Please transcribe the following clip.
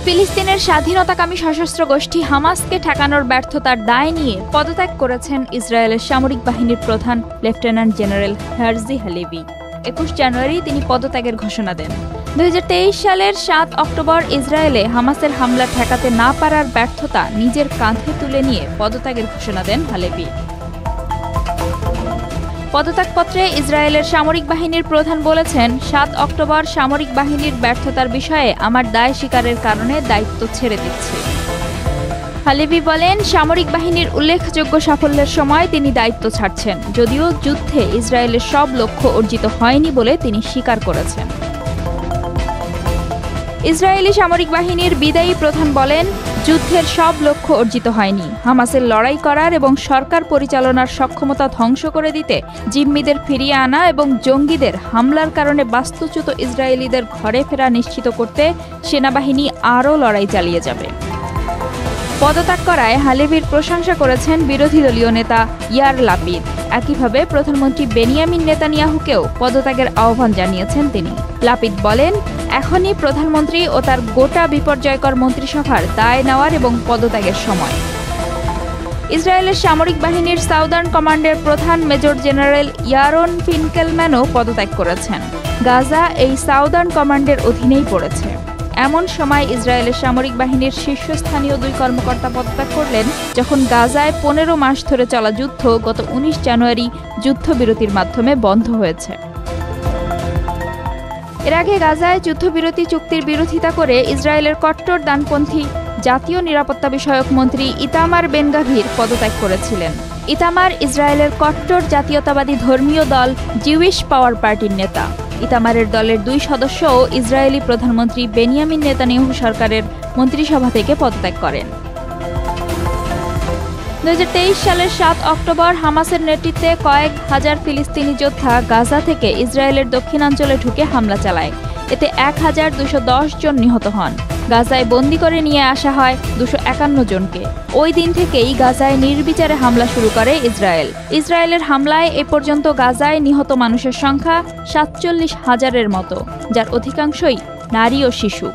ফিলিস্তিনের স্বাধীনতাকামী সশস্ত্র গোষ্ঠী হামাসকে ঠেকানোর ব্যর্থতার দায় নিয়ে পদত্যাগ করেছেন ইসরায়েলের সামরিক বাহিনীর প্রধান লেফটেন্যান্ট জেনারেল হেরজি হালেভি। ২১ জানুয়ারি তিনি পদত্যাগের ঘোষণা দেন। ২০২৩ সালের ৭ অক্টোবর ইসরায়েলে হামাসের হামলা ঠেকাতে না পারার ব্যর্থতা নিজের কাঁধে তুলে নিয়ে পদত্যাগের ঘোষণা দেন হালেভি। পদত্যাগপত্রে ইসরায়েলের সামরিক বাহিনীর প্রধান বলেছেন, ৭ অক্টোবর সামরিক বাহিনীর ব্যর্থতার বিষয়ে আমার দায় স্বীকারের কারণে দায়িত্ব ছেড়ে দিচ্ছি। হালেভি বলেন, সামরিক বাহিনীর উল্লেখযোগ্য সাফল্যের সময় তিনি দায়িত্ব ছাড়ছেন, যদিও যুদ্ধে ইসরায়েলের সব লক্ষ্য অর্জিত হয়নি বলে তিনি স্বীকার করেছেন। ইসরায়েলি সামরিক বাহিনীর বিদায়ী প্রধান বলেন, যুদ্ধের সব লক্ষ্য অর্জিত হয়নি। হামাসের লড়াই করার এবং সরকার পরিচালনার সক্ষমতা ধ্বংস করে দিতে, জিম্মিদের ফিরিয়ে আনা এবং জঙ্গিদের হামলার কারণে বাস্তুচ্যুত ইসরায়েলিদের ঘরে ফেরা নিশ্চিত করতে সেনাবাহিনী আরও লড়াই চালিয়ে যাবে। পদত্যাগ করায় হালেভির প্রশংসা করেছেন বিরোধী দলীয় নেতা ইয়ার লাপিদ। একইভাবে প্রধানমন্ত্রী বেনিয়ামিন নেতানিয়াহুকেও পদত্যাগের আহ্বান জানিয়েছেন তিনি। লাপিদ বলেন, এখনই প্রধানমন্ত্রী ও তার গোটা বিপর্যয়কর মন্ত্রিসভার দায় নেওয়ার এবং পদত্যাগের সময়। ইসরায়েলের সামরিক বাহিনীর সাউদার্ন কমান্ডের প্রধান মেজর জেনারেল ইয়ারন ফিনকেলম্যানও পদত্যাগ করেছেন। গাজা এই সাউদার্ন কমান্ডের অধীনেই পড়েছে। এমন সময় ইসরায়েলের সামরিক বাহিনীর শীর্ষস্থানীয় ২ কর্মকর্তা পদত্যাগ করলেন, যখন গাজায় ১৫ মাস ধরে চলা যুদ্ধ গত ১৯ জানুয়ারি যুদ্ধবিরতির মাধ্যমে বন্ধ হয়েছে। এর আগে গাজায় যুদ্ধবিরতি চুক্তির বিরোধিতা করে ইসরায়েলের কট্টর ডানপন্থী জাতীয় নিরাপত্তা বিষয়ক মন্ত্রী ইতামার বেন-গাভির পদত্যাগ করেছিলেন। ইতামার ইসরায়েলের কট্টর জাতীয়তাবাদী ধর্মীয় দল জিউইশ পাওয়ার পার্টির নেতা। ইতামারের দলের ২ সদস্যও ইসরায়েলি প্রধানমন্ত্রী বেনিয়ামিন নেতানিয়াহু সরকারের মন্ত্রিসভা থেকে পদত্যাগ করেন। ২০২৩ সালের ৭ অক্টোবর হামাসের নেতৃত্বে কয়েক হাজার ফিলিস্তিনি যোদ্ধা গাজা থেকে ইসরায়েলের দক্ষিণাঞ্চলে ঢুকে হামলা চালায়। এতে ১,২১০ জন নিহত হন। গাজায় বন্দী করে নিয়ে আসা হয় ২৫১ জনকে। ওই দিন থেকেই গাজায় নির্বিচারে হামলা শুরু করে ইসরায়েল। ইসরায়েলের হামলায় এ পর্যন্ত গাজায় নিহত মানুষের সংখ্যা ৪৭,০০০-এর মতো, যার অধিকাংশই নারী ও শিশু।